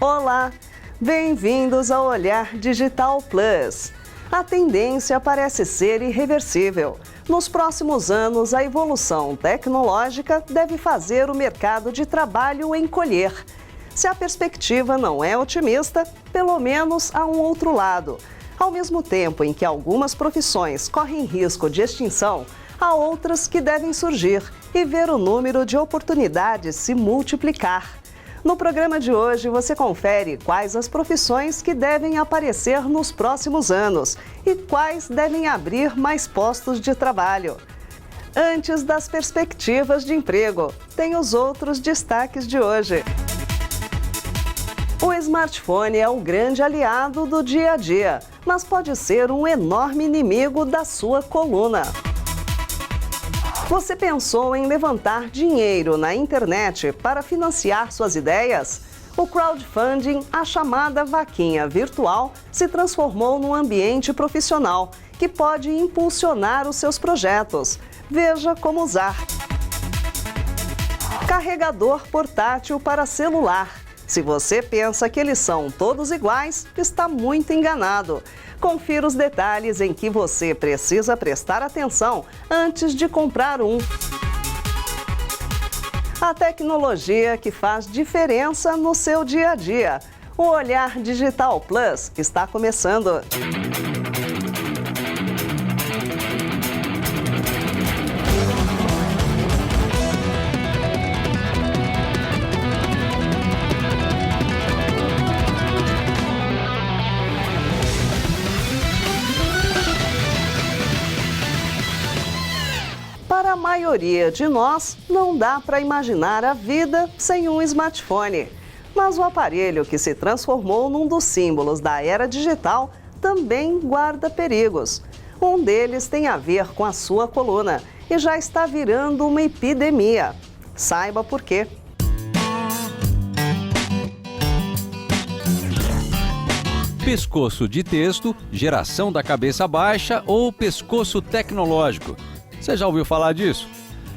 Olá, bem-vindos ao Olhar Digital Plus. A tendência parece ser irreversível. Nos próximos anos, a evolução tecnológica deve fazer o mercado de trabalho encolher. Se a perspectiva não é otimista, pelo menos há um outro lado. Ao mesmo tempo em que algumas profissões correm risco de extinção, há outras que devem surgir e ver o número de oportunidades se multiplicar. No programa de hoje, você confere quais as profissões que devem aparecer nos próximos anos e quais devem abrir mais postos de trabalho. Antes das perspectivas de emprego, tem os outros destaques de hoje. O smartphone é um grande aliado do dia a dia, mas pode ser um enorme inimigo da sua coluna. Você pensou em levantar dinheiro na internet para financiar suas ideias? O crowdfunding, a chamada vaquinha virtual, se transformou num ambiente profissional que pode impulsionar os seus projetos. Veja como usar. Carregador portátil para celular. Se você pensa que eles são todos iguais, está muito enganado. Confira os detalhes em que você precisa prestar atenção antes de comprar um. A tecnologia que faz diferença no seu dia a dia. O Olhar Digital Plus está começando. Para a maioria de nós, não dá para imaginar a vida sem um smartphone. Mas o aparelho que se transformou num dos símbolos da era digital também guarda perigos. Um deles tem a ver com a sua coluna e já está virando uma epidemia. Saiba por quê. Pescoço de texto, geração da cabeça baixa ou pescoço tecnológico. Você já ouviu falar disso?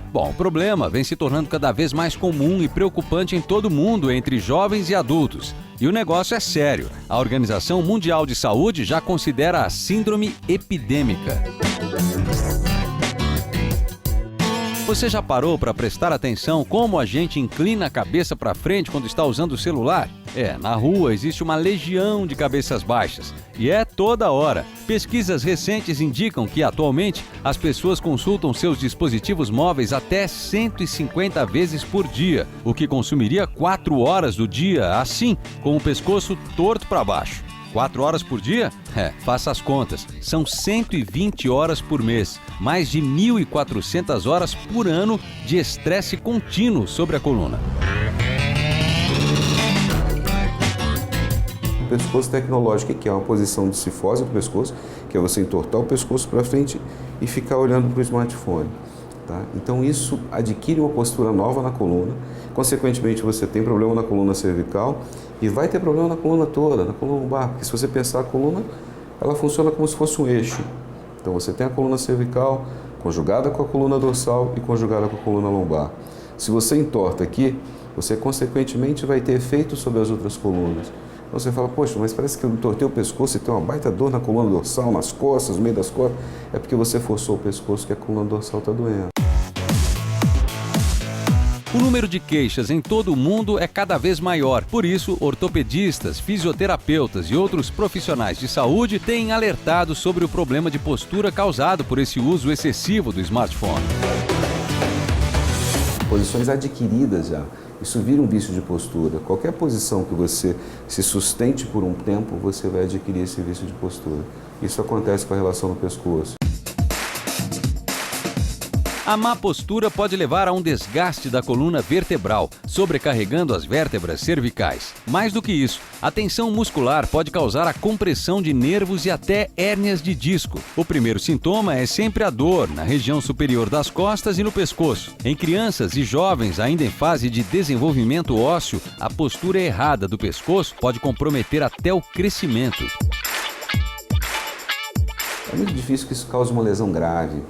Bom, o problema vem se tornando cada vez mais comum e preocupante em todo o mundo entre jovens e adultos. E o negócio é sério. A Organização Mundial de Saúde já considera a síndrome epidêmica. Você já parou para prestar atenção como a gente inclina a cabeça para frente quando está usando o celular? Na rua existe uma legião de cabeças baixas. E é toda hora. Pesquisas recentes indicam que, atualmente, as pessoas consultam seus dispositivos móveis até 150 vezes por dia, o que consumiria 4 horas do dia, assim, com o pescoço torto para baixo. 4 horas por dia? Faça as contas. São 120 horas por mês, mais de 1.400 horas por ano de estresse contínuo sobre a coluna. O pescoço tecnológico, que é uma posição de cifose do pescoço, que é você entortar o pescoço para frente e ficar olhando para o smartphone. Tá? Então isso adquire uma postura nova na coluna, consequentemente você tem problema na coluna cervical e vai ter problema na coluna toda, na coluna lombar, porque se você pensar a coluna, ela funciona como se fosse um eixo. Então você tem a coluna cervical conjugada com a coluna dorsal e conjugada com a coluna lombar. Se você entorta aqui, você consequentemente vai ter efeito sobre as outras colunas. Então você fala, poxa, mas parece que eu entortei o pescoço e tem uma baita dor na coluna dorsal, nas costas, no meio das costas. É porque você forçou o pescoço que a coluna dorsal está doendo. O número de queixas em todo o mundo é cada vez maior. Por isso, ortopedistas, fisioterapeutas e outros profissionais de saúde têm alertado sobre o problema de postura causado por esse uso excessivo do smartphone. Posições adquiridas já. Isso vira um vício de postura. Qualquer posição que você se sustente por um tempo, você vai adquirir esse vício de postura. Isso acontece com a relação no pescoço. A má postura pode levar a um desgaste da coluna vertebral, sobrecarregando as vértebras cervicais. Mais do que isso, a tensão muscular pode causar a compressão de nervos e até hérnias de disco. O primeiro sintoma é sempre a dor na região superior das costas e no pescoço. Em crianças e jovens ainda em fase de desenvolvimento ósseo, a postura errada do pescoço pode comprometer até o crescimento. É muito difícil que isso cause uma lesão grave.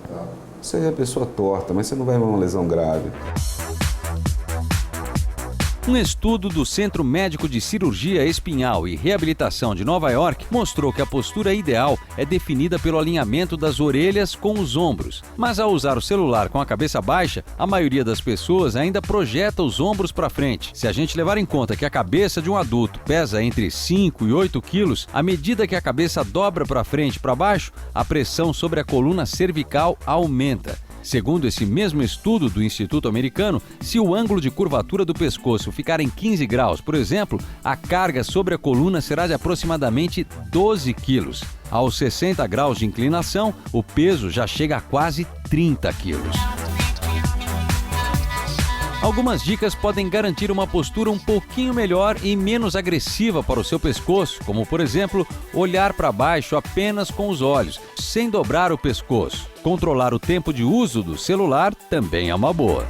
Você é a pessoa torta, mas você não vai ver uma lesão grave. Um estudo do Centro Médico de Cirurgia Espinhal e Reabilitação de Nova York mostrou que a postura ideal é definida pelo alinhamento das orelhas com os ombros. Mas ao usar o celular com a cabeça baixa, a maioria das pessoas ainda projeta os ombros para frente. Se a gente levar em conta que a cabeça de um adulto pesa entre 5 e 8 quilos, à medida que a cabeça dobra para frente e para baixo, a pressão sobre a coluna cervical aumenta. Segundo esse mesmo estudo do Instituto Americano, se o ângulo de curvatura do pescoço ficar em 15 graus, por exemplo, a carga sobre a coluna será de aproximadamente 12 quilos. Aos 60 graus de inclinação, o peso já chega a quase 30 quilos. Algumas dicas podem garantir uma postura um pouquinho melhor e menos agressiva para o seu pescoço, como, por exemplo, olhar para baixo apenas com os olhos, sem dobrar o pescoço. Controlar o tempo de uso do celular também é uma boa.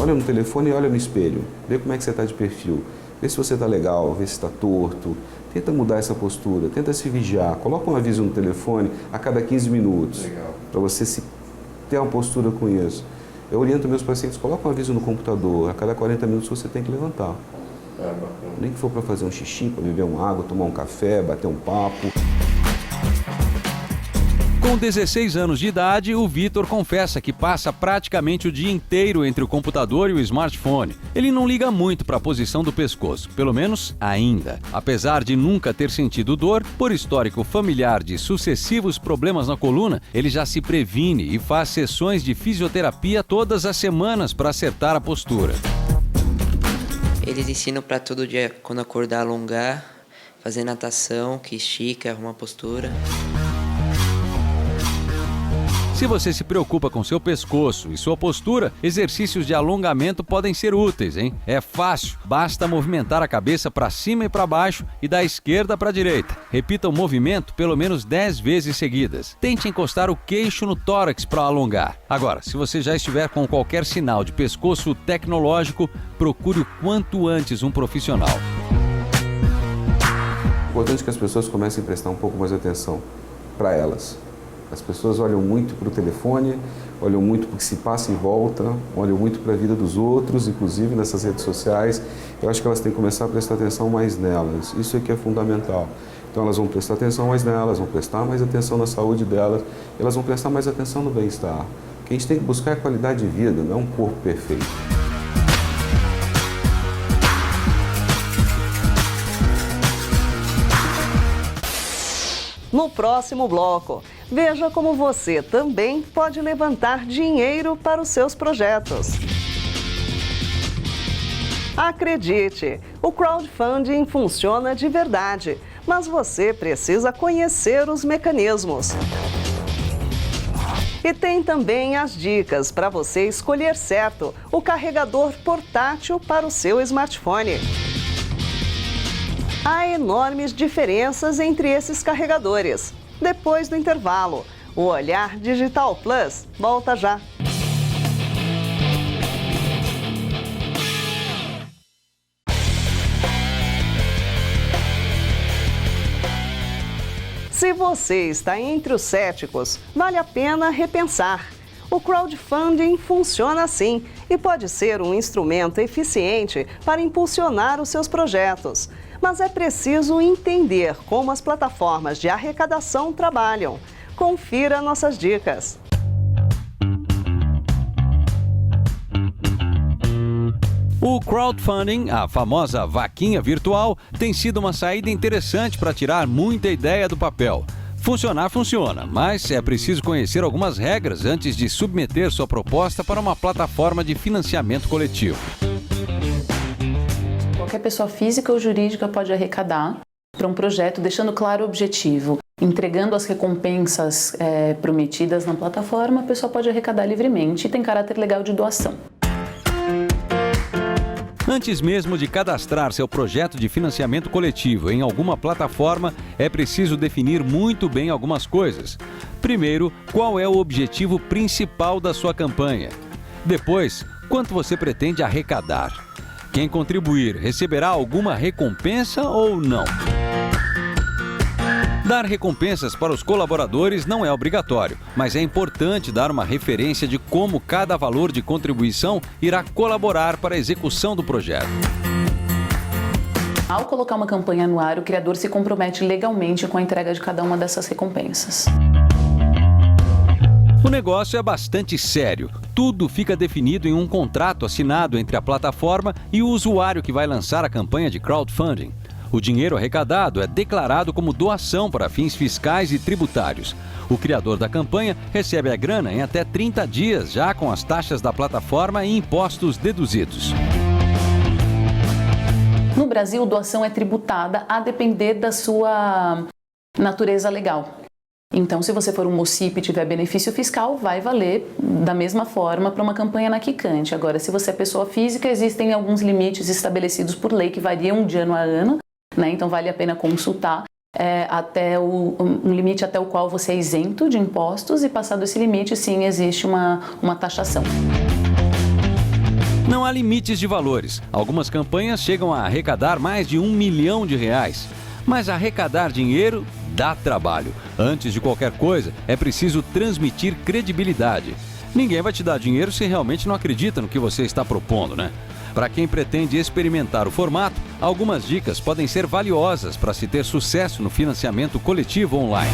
Olha no telefone e olha no espelho. Vê como é que você está de perfil. Vê se você está legal, vê se está torto. Tenta mudar essa postura, tenta se vigiar. Coloca um aviso no telefone a cada 15 minutos, para você ter uma postura com isso. Eu oriento meus pacientes, coloca um aviso no computador, a cada 40 minutos você tem que levantar. Nem que for para fazer um xixi, para beber uma água, tomar um café, bater um papo. Com 16 anos de idade, o Vitor confessa que passa praticamente o dia inteiro entre o computador e o smartphone. Ele não liga muito para a posição do pescoço, pelo menos ainda. Apesar de nunca ter sentido dor, por histórico familiar de sucessivos problemas na coluna, ele já se previne e faz sessões de fisioterapia todas as semanas para acertar a postura. Eles ensinam para todo dia, quando acordar, alongar, fazer natação, que estica, arruma a postura. Se você se preocupa com seu pescoço e sua postura, exercícios de alongamento podem ser úteis, hein? É fácil, basta movimentar a cabeça para cima e para baixo e da esquerda para a direita. Repita o movimento pelo menos 10 vezes seguidas. Tente encostar o queixo no tórax para alongar. Agora, se você já estiver com qualquer sinal de pescoço tecnológico, procure o quanto antes um profissional. É importante que as pessoas comecem a prestar um pouco mais atenção para elas. As pessoas olham muito para o telefone, olham muito para o que se passa em volta, olham muito para a vida dos outros, inclusive nessas redes sociais. Eu acho que elas têm que começar a prestar atenção mais nelas. Isso é que é fundamental. Então elas vão prestar atenção mais nelas, vão prestar mais atenção na saúde delas, elas vão prestar mais atenção no bem-estar. O que a gente tem que buscar é a qualidade de vida, não é um corpo perfeito. No próximo bloco, veja como você também pode levantar dinheiro para os seus projetos. Acredite, o crowdfunding funciona de verdade, mas você precisa conhecer os mecanismos. E tem também as dicas para você escolher certo o carregador portátil para o seu smartphone. Há enormes diferenças entre esses carregadores. Depois do intervalo, o Olhar Digital Plus volta já. Se você está entre os céticos, vale a pena repensar. O crowdfunding funciona assim e pode ser um instrumento eficiente para impulsionar os seus projetos. Mas é preciso entender como as plataformas de arrecadação trabalham. Confira nossas dicas. O crowdfunding, a famosa vaquinha virtual, tem sido uma saída interessante para tirar muita ideia do papel. Funcionar, funciona, mas é preciso conhecer algumas regras antes de submeter sua proposta para uma plataforma de financiamento coletivo. Qualquer pessoa física ou jurídica pode arrecadar para um projeto, deixando claro o objetivo. Entregando as recompensas prometidas na plataforma, a pessoa pode arrecadar livremente e tem caráter legal de doação. Antes mesmo de cadastrar seu projeto de financiamento coletivo em alguma plataforma, é preciso definir muito bem algumas coisas. Primeiro, qual é o objetivo principal da sua campanha? Depois, quanto você pretende arrecadar? Quem contribuir receberá alguma recompensa ou não? Dar recompensas para os colaboradores não é obrigatório, mas é importante dar uma referência de como cada valor de contribuição irá colaborar para a execução do projeto. Ao colocar uma campanha no ar, o criador se compromete legalmente com a entrega de cada uma dessas recompensas. O negócio é bastante sério. Tudo fica definido em um contrato assinado entre a plataforma e o usuário que vai lançar a campanha de crowdfunding. O dinheiro arrecadado é declarado como doação para fins fiscais e tributários. O criador da campanha recebe a grana em até 30 dias, já com as taxas da plataforma e impostos deduzidos. No Brasil, doação é tributada a depender da sua natureza legal. Então, se você for um município e tiver benefício fiscal, vai valer da mesma forma para uma campanha na Quicante. Agora, se você é pessoa física, existem alguns limites estabelecidos por lei que variam de ano a ano, né? Então, vale a pena consultar até um limite até o qual você é isento de impostos e, passado esse limite, sim, existe uma taxação. Não há limites de valores. Algumas campanhas chegam a arrecadar mais de R$1 milhão. Mas arrecadar dinheiro dá trabalho. Antes de qualquer coisa, é preciso transmitir credibilidade. Ninguém vai te dar dinheiro se realmente não acredita no que você está propondo, né? Para quem pretende experimentar o formato, algumas dicas podem ser valiosas para se ter sucesso no financiamento coletivo online.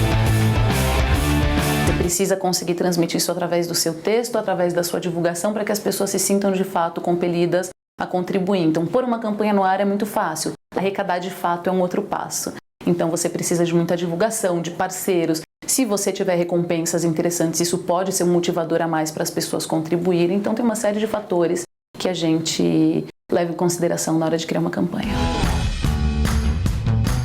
Você precisa conseguir transmitir isso através do seu texto, através da sua divulgação, para que as pessoas se sintam de fato compelidas a contribuir. Então, pôr uma campanha no ar é muito fácil. Arrecadar de fato é um outro passo. Então, você precisa de muita divulgação, de parceiros. Se você tiver recompensas interessantes, isso pode ser um motivador a mais para as pessoas contribuírem. Então, tem uma série de fatores que a gente leva em consideração na hora de criar uma campanha.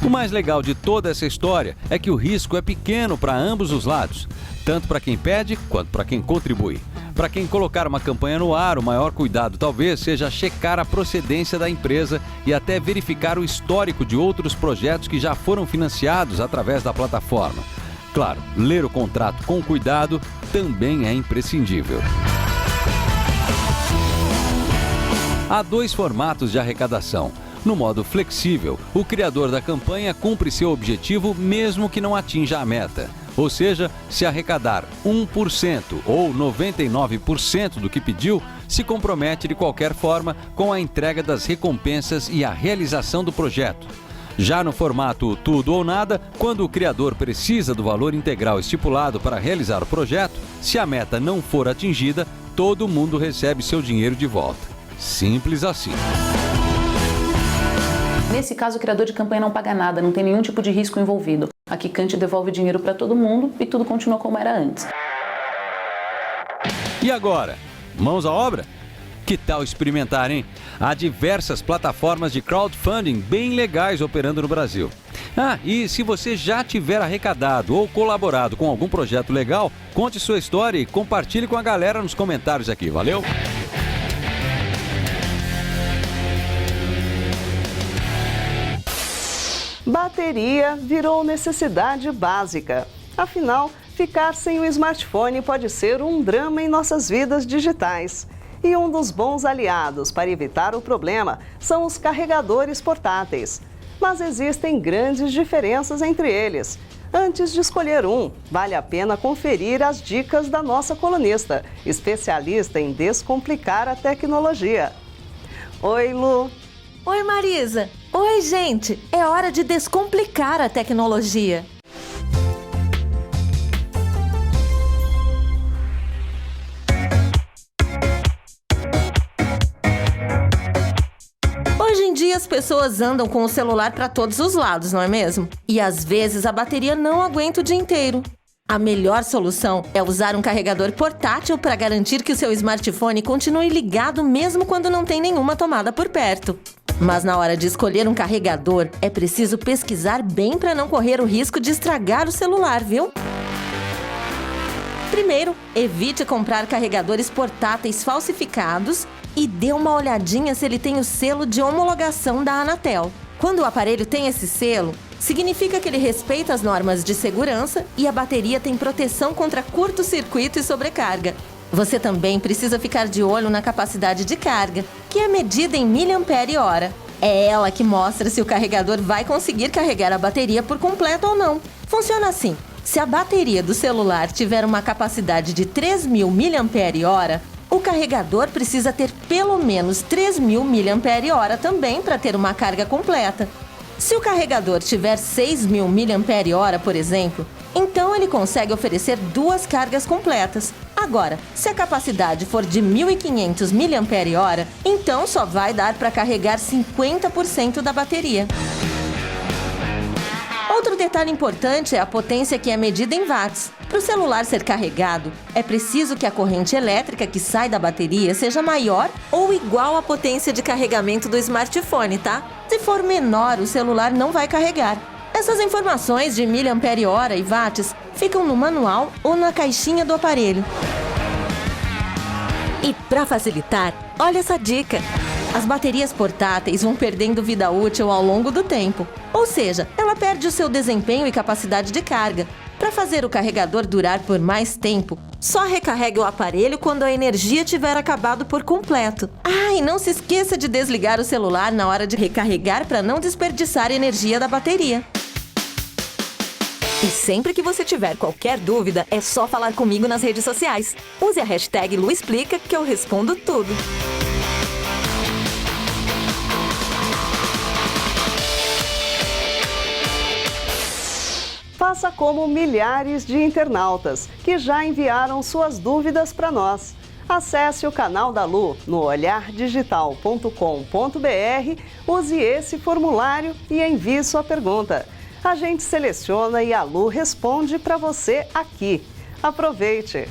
O mais legal de toda essa história é que o risco é pequeno para ambos os lados, tanto para quem pede quanto para quem contribui. Para quem colocar uma campanha no ar, o maior cuidado talvez seja checar a procedência da empresa e até verificar o histórico de outros projetos que já foram financiados através da plataforma. Claro, ler o contrato com cuidado também é imprescindível. Há 2 formatos de arrecadação. No modo flexível, o criador da campanha cumpre seu objetivo mesmo que não atinja a meta. Ou seja, se arrecadar 1% ou 99% do que pediu, se compromete de qualquer forma com a entrega das recompensas e a realização do projeto. Já no formato tudo ou nada, quando o criador precisa do valor integral estipulado para realizar o projeto, se a meta não for atingida, todo mundo recebe seu dinheiro de volta. Simples assim. Nesse caso, o criador de campanha não paga nada, não tem nenhum tipo de risco envolvido. A Quicante devolve dinheiro para todo mundo e tudo continua como era antes. E agora? Mãos à obra? Que tal experimentar, hein? Há diversas plataformas de crowdfunding bem legais operando no Brasil. E se você já tiver arrecadado ou colaborado com algum projeto legal, conte sua história e compartilhe com a galera nos comentários aqui, valeu? Bateria virou necessidade básica. Afinal, ficar sem o smartphone pode ser um drama em nossas vidas digitais. E um dos bons aliados para evitar o problema são os carregadores portáteis. Mas existem grandes diferenças entre eles. Antes de escolher um, vale a pena conferir as dicas da nossa colunista, especialista em descomplicar a tecnologia. Oi, Lu! Oi, Marisa! Oi, gente! É hora de descomplicar a tecnologia. Hoje em dia as pessoas andam com o celular para todos os lados, não é mesmo? E às vezes a bateria não aguenta o dia inteiro. A melhor solução é usar um carregador portátil para garantir que o seu smartphone continue ligado mesmo quando não tem nenhuma tomada por perto. Mas na hora de escolher um carregador, é preciso pesquisar bem para não correr o risco de estragar o celular, viu? Primeiro, evite comprar carregadores portáteis falsificados e dê uma olhadinha se ele tem o selo de homologação da Anatel. Quando o aparelho tem esse selo, significa que ele respeita as normas de segurança e a bateria tem proteção contra curto-circuito e sobrecarga. Você também precisa ficar de olho na capacidade de carga, que é medida em mAh. É ela que mostra se o carregador vai conseguir carregar a bateria por completo ou não. Funciona assim: se a bateria do celular tiver uma capacidade de 3.000 mAh, o carregador precisa ter pelo menos 3.000 mAh também para ter uma carga completa. Se o carregador tiver 6.000 mAh, por exemplo, então ele consegue oferecer 2 cargas completas. Agora, se a capacidade for de 1.500 mAh, então só vai dar para carregar 50% da bateria. Outro detalhe importante é a potência que é medida em watts. Para o celular ser carregado, é preciso que a corrente elétrica que sai da bateria seja maior ou igual à potência de carregamento do smartphone, tá? Se for menor, o celular não vai carregar. Essas informações de miliampere-hora e watts ficam no manual ou na caixinha do aparelho. E para facilitar, olha essa dica. As baterias portáteis vão perdendo vida útil ao longo do tempo. Ou seja, ela perde o seu desempenho e capacidade de carga. Para fazer o carregador durar por mais tempo, só recarregue o aparelho quando a energia tiver acabado por completo. Ah, e não se esqueça de desligar o celular na hora de recarregar para não desperdiçar energia da bateria. E sempre que você tiver qualquer dúvida, é só falar comigo nas redes sociais. Use a hashtag LuExplica que eu respondo tudo. Faça como milhares de internautas que já enviaram suas dúvidas para nós. Acesse o canal da Lu no olhardigital.com.br, use esse formulário e envie sua pergunta. A gente seleciona e a Lu responde para você aqui. Aproveite!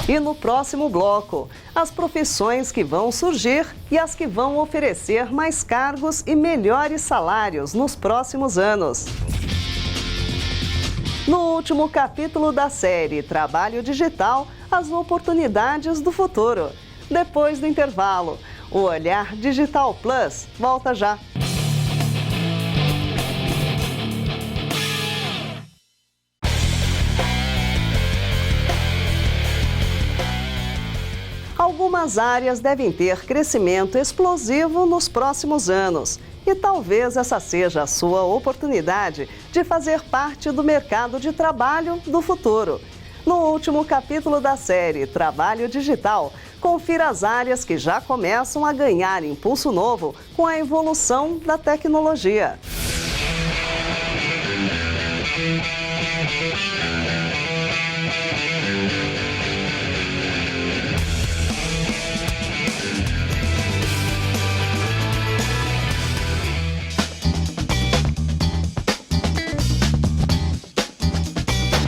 E no próximo bloco, as profissões que vão surgir e as que vão oferecer mais cargos e melhores salários nos próximos anos. No último capítulo da série Trabalho Digital, as oportunidades do futuro. Depois do intervalo, o Olhar Digital Plus volta já. Algumas áreas devem ter crescimento explosivo nos próximos anos. E talvez essa seja a sua oportunidade de fazer parte do mercado de trabalho do futuro. No último capítulo da série Trabalho Digital, confira as áreas que já começam a ganhar impulso novo com a evolução da tecnologia.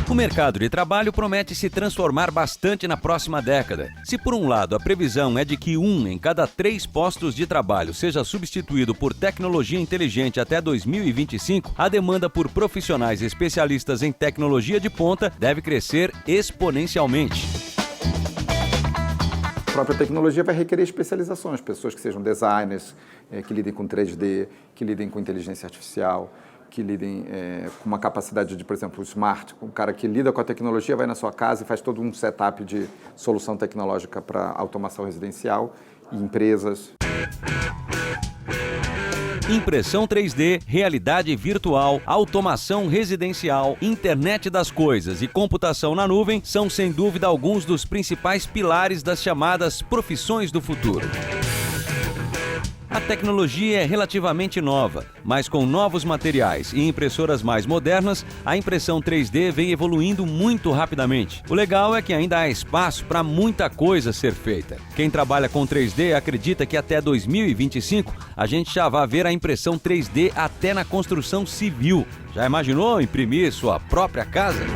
O mercado de trabalho promete se transformar bastante na próxima década. Se por um lado a previsão é de que 1 em cada 3 postos de trabalho seja substituído por tecnologia inteligente até 2025, a demanda por profissionais especialistas em tecnologia de ponta deve crescer exponencialmente. A própria tecnologia vai requerer especializações, pessoas que sejam designers, que lidem com 3D, que lidem com inteligência artificial, que lidem com uma capacidade de, por exemplo, smart, um cara que lida com a tecnologia, vai na sua casa e faz todo um setup de solução tecnológica para automação residencial e empresas. Impressão 3D, realidade virtual, automação residencial, internet das coisas e computação na nuvem são, sem dúvida, alguns dos principais pilares das chamadas profissões do futuro. A tecnologia é relativamente nova, mas com novos materiais e impressoras mais modernas, a impressão 3D vem evoluindo muito rapidamente. O legal é que ainda há espaço para muita coisa ser feita. Quem trabalha com 3D acredita que até 2025 a gente já vai ver a impressão 3D até na construção civil. Já imaginou imprimir sua própria casa?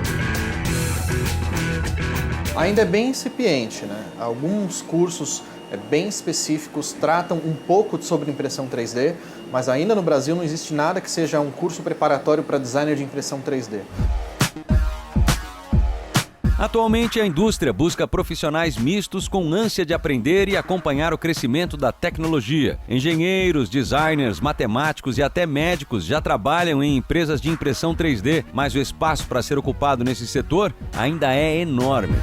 Ainda é bem incipiente, né? Alguns cursos bem específicos tratam um pouco sobre impressão 3D, mas ainda no Brasil não existe nada que seja um curso preparatório para designer de impressão 3D. Atualmente, a indústria busca profissionais mistos com ânsia de aprender e acompanhar o crescimento da tecnologia. Engenheiros, designers, matemáticos e até médicos já trabalham em empresas de impressão 3D, mas o espaço para ser ocupado nesse setor ainda é enorme.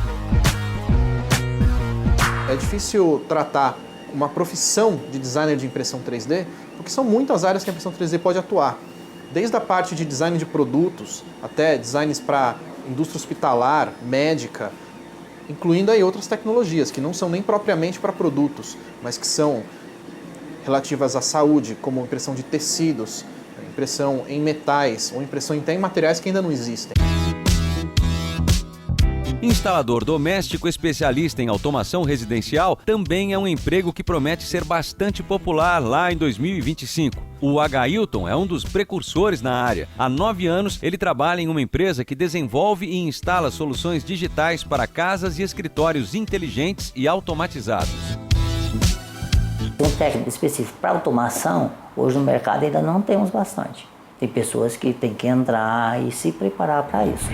É difícil tratar uma profissão de designer de impressão 3D, porque são muitas áreas que a impressão 3D pode atuar. Desde a parte de design de produtos, até designs para indústria hospitalar, médica, incluindo aí outras tecnologias que não são nem propriamente para produtos, mas que são relativas à saúde, como impressão de tecidos, impressão em metais ou impressão até em materiais que ainda não existem. Instalador doméstico especialista em automação residencial também é um emprego que promete ser bastante popular lá em 2025. O Ailton é um dos precursores na área. Há 9 anos, ele trabalha em uma empresa que desenvolve e instala soluções digitais para casas e escritórios inteligentes e automatizados. Um técnico específico para automação, hoje no mercado ainda não temos bastante. Tem pessoas que têm que entrar e se preparar para isso.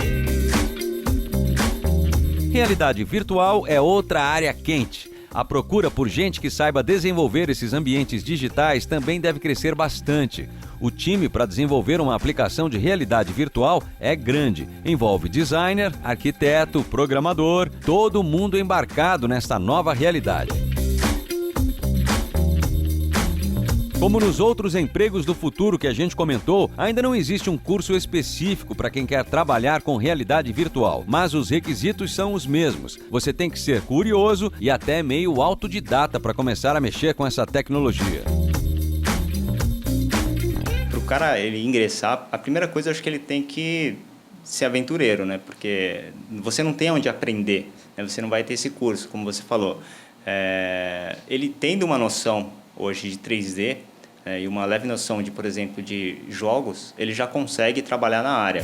Realidade virtual é outra área quente. A procura por gente que saiba desenvolver esses ambientes digitais também deve crescer bastante. O time para desenvolver uma aplicação de realidade virtual é grande. Envolve designer, arquiteto, programador, todo mundo embarcado nesta nova realidade. Como nos outros empregos do futuro que a gente comentou, ainda não existe um curso específico para quem quer trabalhar com realidade virtual, mas os requisitos são os mesmos. Você tem que ser curioso e até meio autodidata para começar a mexer com essa tecnologia. Para o cara ele ingressar, a primeira coisa eu acho que ele tem que ser aventureiro, né? Porque você não tem onde aprender, né? Você não vai ter esse curso, como você falou. Ele tendo uma noção hoje de 3D e uma leve noção de, por exemplo, de jogos, ele já consegue trabalhar na área.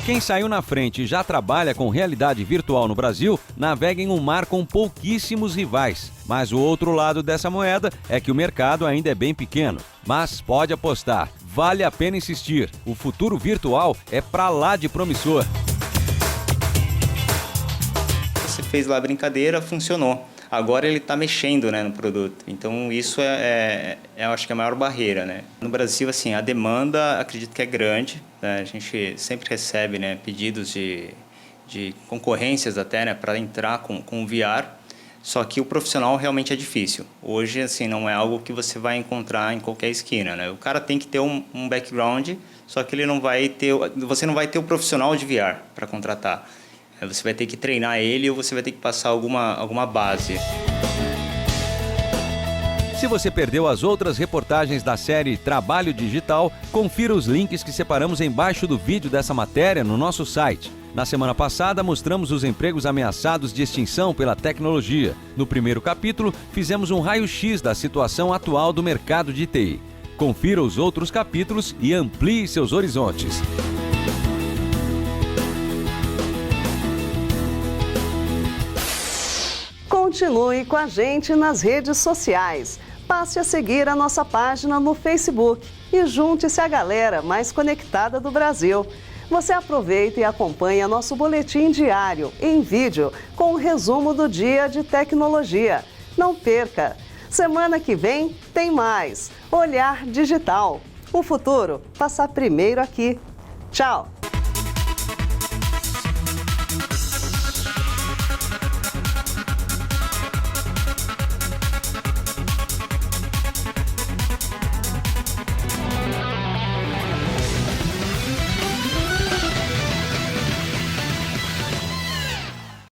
Quem saiu na frente e já trabalha com realidade virtual no Brasil, navega em um mar com pouquíssimos rivais. Mas o outro lado dessa moeda é que o mercado ainda é bem pequeno. Mas pode apostar, vale a pena insistir. O futuro virtual é pra lá de promissor. Você fez lá a brincadeira, funcionou. Agora ele está mexendo, né, no produto. Então isso eu acho que é a maior barreira, né? No Brasil, assim, a demanda acredito que é grande, né? A gente sempre recebe, né, pedidos de concorrências até, né, para entrar com o VR. Só que o profissional realmente é difícil. Hoje, assim, não é algo que você vai encontrar em qualquer esquina, né? O cara tem que ter um background, só que você não vai ter o profissional de VR para contratar. Você vai ter que treinar ele ou você vai ter que passar alguma base. Se você perdeu as outras reportagens da série Trabalho Digital, confira os links que separamos embaixo do vídeo dessa matéria no nosso site. Na semana passada, mostramos os empregos ameaçados de extinção pela tecnologia. No primeiro capítulo, fizemos um raio-x da situação atual do mercado de TI. Confira os outros capítulos e amplie seus horizontes. Continue com a gente nas redes sociais. Passe a seguir a nossa página no Facebook e junte-se à galera mais conectada do Brasil. Você aproveita e acompanha nosso boletim diário em vídeo com um resumo do dia de tecnologia. Não perca! Semana que vem tem mais Olhar Digital. O futuro passa primeiro aqui. Tchau!